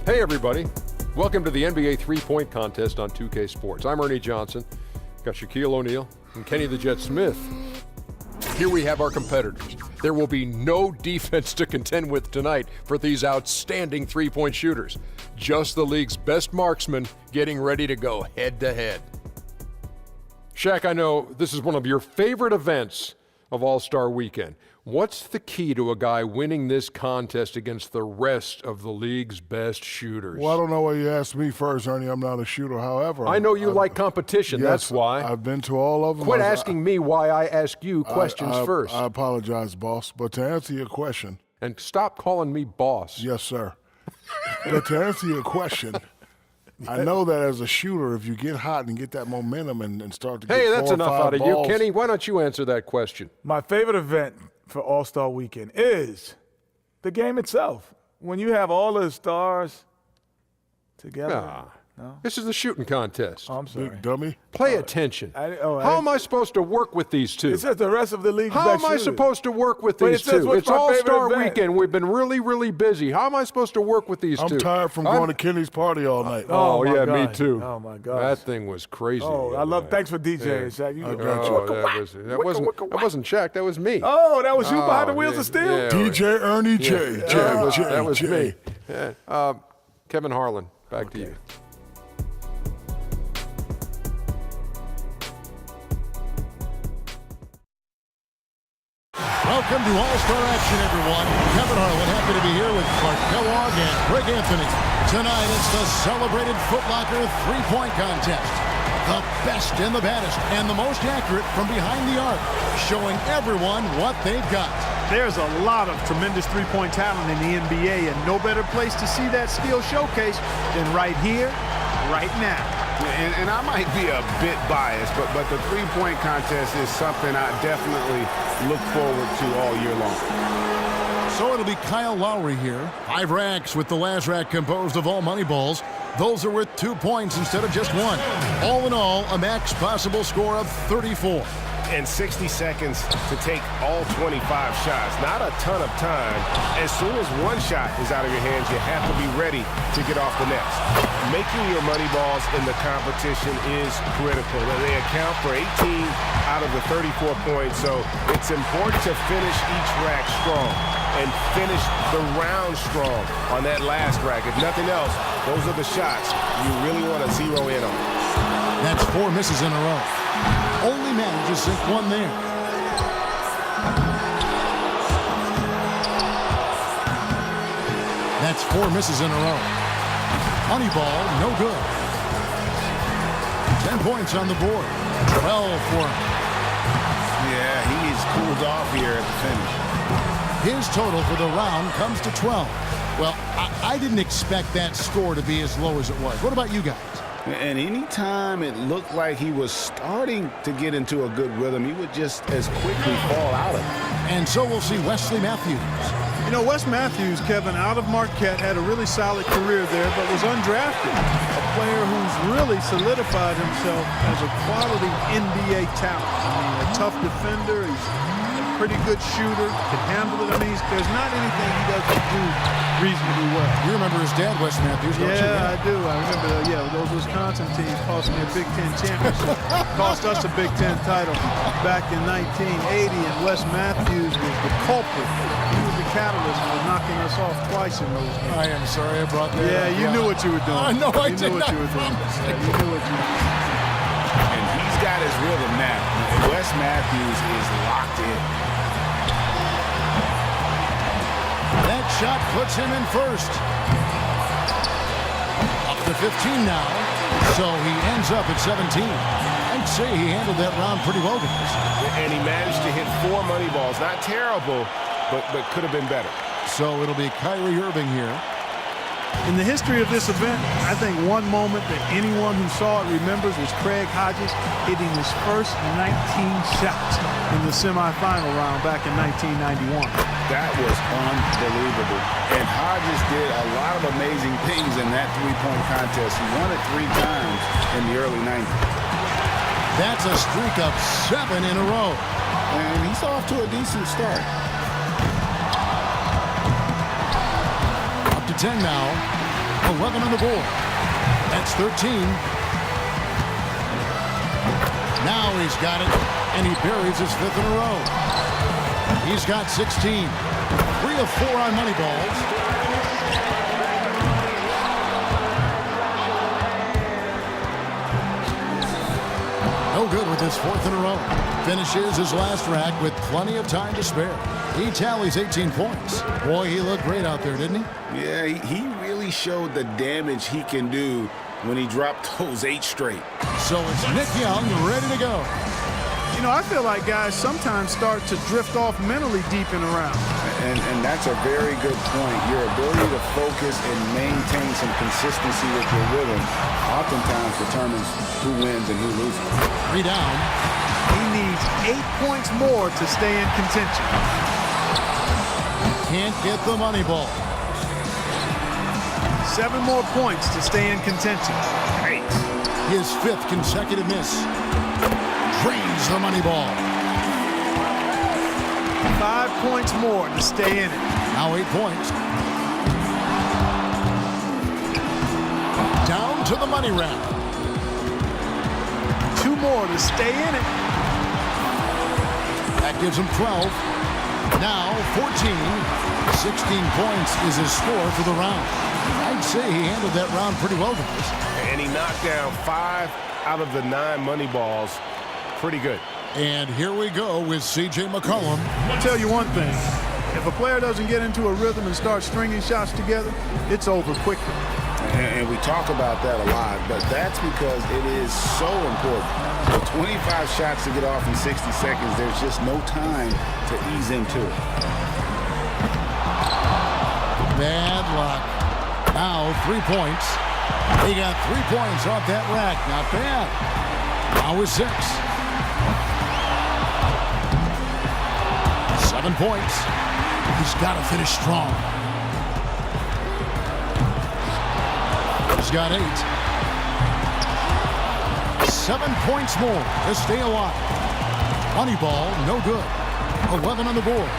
Hey everybody, welcome to the NBA three-point contest on 2K Sports. I'm Ernie Johnson, got Shaquille O'Neal and Kenny the Jet Smith. Here we have our competitors. There will be no defense to contend with tonight for these outstanding three-point shooters. Just the league's best marksmen getting ready to go head-to-head. Shaq, I know this is one of your favorite events of All-Star Weekend. What's the key to a guy winning this contest against the rest of the league's best shooters? Well, I don't know why you asked me first, Ernie. I'm not a shooter. However, I know you like competition. Yes, that's why. I've been to all of them. Quit asking me why I ask you questions first. I apologize, boss. But to answer your question. And stop calling me boss. Yes, sir. But to answer your question, I know that as a shooter, if you get hot and get that momentum and start to get Hey, that's four or enough five out of balls, you. Kenny, why don't you answer that question? My favorite event for All-Star Weekend is the game itself. When you have all the stars together. No? This is the shooting contest. Oh, I'm sorry. Big dummy. Pay attention. How am I supposed to work with these two? It says the rest of the league. How am I supposed to work with these two? It's All-Star Weekend. We've been really, really busy. How am I supposed to work with these two? I'm tired from going to Kenny's party all night. Oh yeah, God. me too. Oh my God. That thing was crazy. Oh, I love. Thanks for DJing, Shaq. I got you. That wasn't Shaq. That was me. Oh, that was you behind the wheels of steel. Yeah, DJ Ernie J. That was me. Yeah. Kevin Harlan, back to you. Welcome to All-Star action, everyone. Kevin Harlan, happy to be here with Clark Kellogg and Greg Anthony. Tonight, it's the celebrated Foot Locker three-point contest. The best and the baddest and the most accurate from behind the arc, showing everyone what they've got. There's a lot of tremendous three-point talent in the NBA, and no better place to see that skill showcased than right here, right now. And I might be a bit biased, but the three-point contest is something I definitely look forward to all year long. So it'll be Kyle Lowry here. 5 racks with the last rack composed of all money balls. Those are worth 2 points instead of just 1. All in all, a max possible score of 34. And 60 seconds to take all 25 shots. Not a ton of time. As soon as one shot is out of your hands, you have to be ready to get off the next. Making your money balls in the competition is critical. And they account for 18 out of the 34 points, so it's important to finish each rack strong and finish the round strong on that last rack. If nothing else, those are the shots you really want to zero in on. That's 4 misses in a row. Only managed to sink 1 there. That's 4 misses in a row. Money ball, no good. 10 points on the board. 12 for him. Yeah, he's cooled off here at the finish. His total for the round comes to 12. Well, I didn't expect that score to be as low as it was. What about you guys? And anytime it looked like he was starting to get into a good rhythm, he would just as quickly fall out of it. And so we'll see Wesley Matthews. You know, Wes Matthews, Kevin, out of Marquette, had a really solid career there, but was undrafted. A player who's really solidified himself as a quality NBA talent. I mean, a tough defender. He's a pretty good shooter, can handle it. I mean, there's not anything he doesn't do reasonably well. You remember his dad, Wes Matthews, don't you? Yeah, I do. I remember, those Wisconsin teams cost me a Big Ten championship. Cost us a Big Ten title back in 1980, and Wes Matthews was the culprit. He was the catalyst for knocking us off twice in those games. I am sorry I brought that up. Yeah, you knew what you were doing. I know I did You knew what you were doing. Yeah, you knew what you were doing. And he's got his rhythm now. Wes Matthews is locked in. That shot puts him in first. Up to 15 now. So he ends up at 17. I'd say he handled that round pretty well, guys. And he managed to hit 4 money balls. Not terrible, but could have been better. So it'll be Kyrie Irving here. In the history of this event, I think one moment that anyone who saw it remembers was Craig Hodges hitting his first 19 shots in the semifinal round back in 1991. That was unbelievable. And Hodges did a lot of amazing things in that three-point contest. He won it 3 times in the early 90s. That's a streak of 7 in a row. And he's off to a decent start. Up to 10 now. 11 on the board. That's 13. Now he's got it, and he buries his 5th in a row. He's got 16. 3 of 4 on money balls. No good with his 4th in a row. Finishes his last rack with plenty of time to spare. He tallies 18 points. Boy, he looked great out there, didn't he? Yeah, he really showed the damage he can do when he dropped those 8 straight. So it's Nick Young ready to go. You know, I feel like guys sometimes start to drift off mentally deep in a round. And that's a very good point. Your ability to focus and maintain some consistency with your rhythm oftentimes determines who wins and who loses. 3 down. He needs 8 points more to stay in contention. Can't get the money ball. 7 more points to stay in contention. His 5th consecutive miss. Drains the money ball. 5 points more to stay in it. Now 8 points. Down to the money rack. 2 more to stay in it. That gives him 12. Now 14. 16 points is his score for the round. I'd say he handled that round pretty well, guys. And he knocked down 5 out of the 9 money balls. Pretty good. And here we go with C.J. McCollum. I'll tell you one thing. If a player doesn't get into a rhythm and start stringing shots together, it's over quickly. And we talk about that a lot, but that's because it is so important. With 25 shots to get off in 60 seconds, there's just no time to ease into it. Bad luck. Now 3 points. He got 3 points off that rack. Not bad. Now with 6. 7 points. He's got to finish strong. He's got 8. 7 points more to stay alive. Money ball, no good. 11 on the board.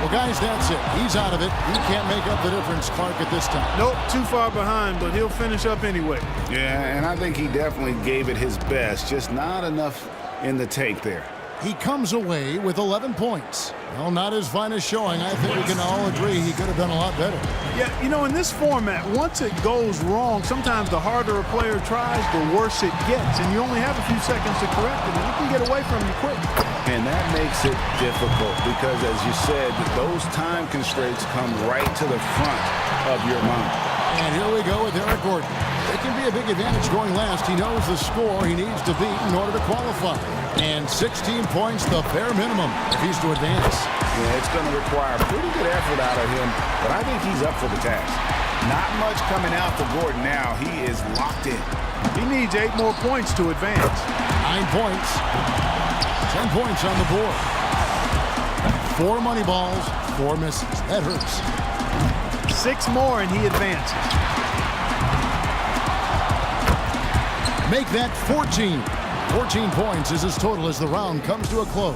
Well, guys, that's it. He's out of it. He can't make up the difference, Clark, at this time. Nope, too far behind, but he'll finish up anyway. Yeah, and I think he definitely gave it his best, just not enough in the tank there. He comes away with 11 points. Well, not his finest showing. I think we can all agree he could have done a lot better. Yeah, you know, in this format, once it goes wrong, sometimes the harder a player tries, the worse it gets. And you only have a few seconds to correct it, and it can get away from you quick. And that makes it difficult because, as you said, those time constraints come right to the front of your mind. And here we go with Eric Gordon. It can be a big advantage going last. He knows the score he needs to beat in order to qualify. And 16 points, the bare minimum, if he's to advance. Yeah, it's going to require pretty good effort out of him, but I think he's up for the task. Not much coming out for Gordon now. He is locked in. He needs 8 more points to advance. 9 points. 10 points on the board. 4 money balls, 4 misses. That hurts. 6 more and he advances. Make that 14. 14 points is his total as the round comes to a close.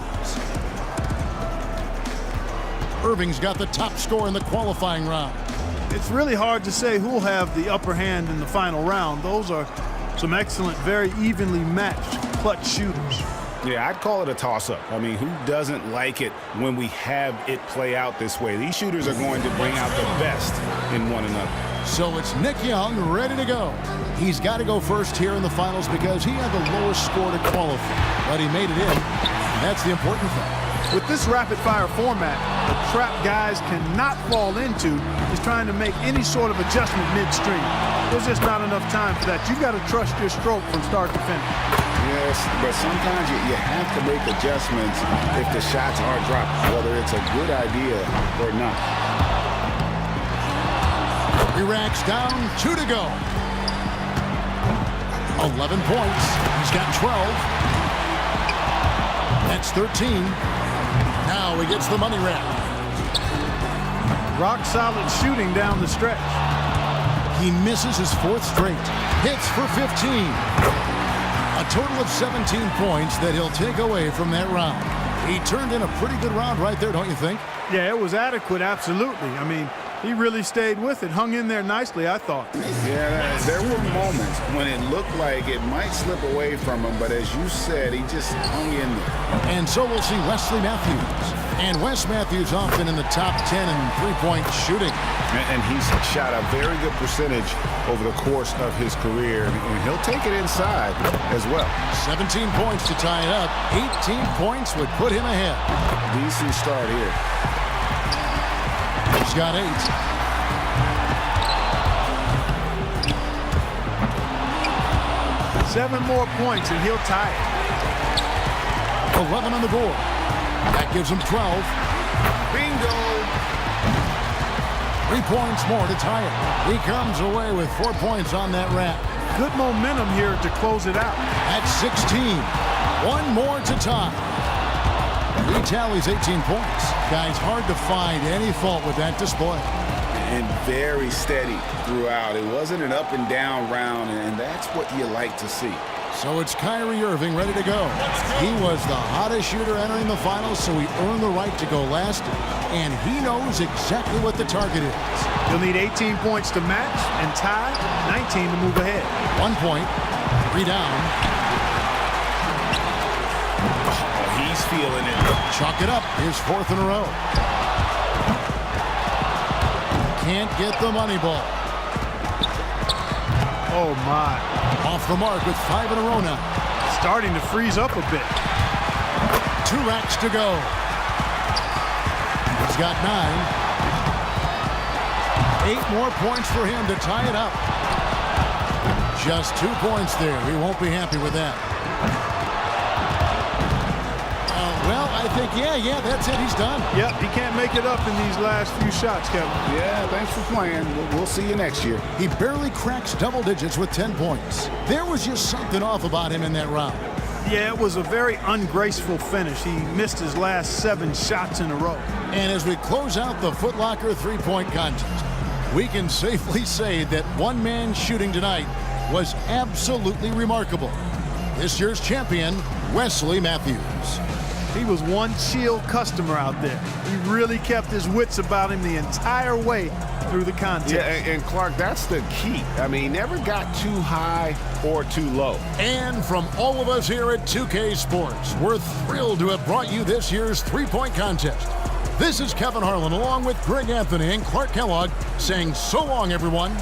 Irving's got the top score in the qualifying round. It's really hard to say who'll have the upper hand in the final round. Those are some excellent, very evenly matched clutch shooters. Yeah, I'd call it a toss-up. I mean, who doesn't like it when we have it play out this way? These shooters are going to bring out the best in one another. So it's Nick Young ready to go. He's got to go first here in the finals because he had the lowest score to qualify. But he made it in, and that's the important thing. With this rapid-fire format, the trap guys cannot fall into is trying to make any sort of adjustment midstream. There's just not enough time for that. You've got to trust your stroke from start to finish. Yes, but sometimes you have to make adjustments if the shots are dropped, whether it's a good idea or not. 3 racks down, 2 to go. 11 points. He's got 12. That's 13. Now he gets the money rack. Rock solid shooting down the stretch. He misses his 4th straight. Hits for 15. A total of 17 points that he'll take away from that round. He turned in a pretty good round right there, don't you think? Yeah, it was adequate, absolutely. I mean, He really stayed with it, hung in there nicely, I thought. Yeah, there were moments when it looked like it might slip away from him, but as you said, he just hung in there. And so we'll see Wesley Matthews. And Wes Matthews often in the top 10 in three-point shooting. And he's shot a very good percentage over the course of his career, and he'll take it inside as well. 17 points to tie it up. 18 points would put him ahead. Decent start here. He's got 8. Seven more points and he'll tie it. 11 on the board. That gives him 12. Bingo! 3 points more to tie it. He comes away with 4 points on that wrap. Good momentum here to close it out. At 16. 1 more to tie. He tallies 18 points. Guys, hard to find any fault with that display. And very steady throughout. It wasn't an up and down round, and that's what you like to see. So it's Kyrie Irving ready to go. He was the hottest shooter entering the finals, so he earned the right to go last, and he knows exactly what the target is. He'll need 18 points to match and tie, 19 to move ahead. 1 point, 3 down. Oh, he's feeling it. Chalk it up, his 4th in a row. Can't get the money ball. Oh, my. Off the mark with 5 in a row now. Starting to freeze up a bit. 2 racks to go. He's got 9. 8 more points for him to tie it up. Just 2 points there. He won't be happy with that. Well, I think, yeah, that's it. He's done. Yep, he can't make it up in these last few shots, Kevin. Yeah, thanks for playing. We'll see you next year. He barely cracks double digits with 10 points. There was just something off about him in that round. Yeah, it was a very ungraceful finish. He missed his last 7 shots in a row. And as we close out the Foot Locker three-point contest, we can safely say that one man shooting tonight was absolutely remarkable. This year's champion, Wesley Matthews. He was one chill customer out there. He really kept his wits about him the entire way through the contest. Yeah, and Clark, that's the key. I mean, he never got too high or too low. And from all of us here at 2K Sports, we're thrilled to have brought you this year's three-point contest. This is Kevin Harlan along with Greg Anthony and Clark Kellogg saying so long, everyone.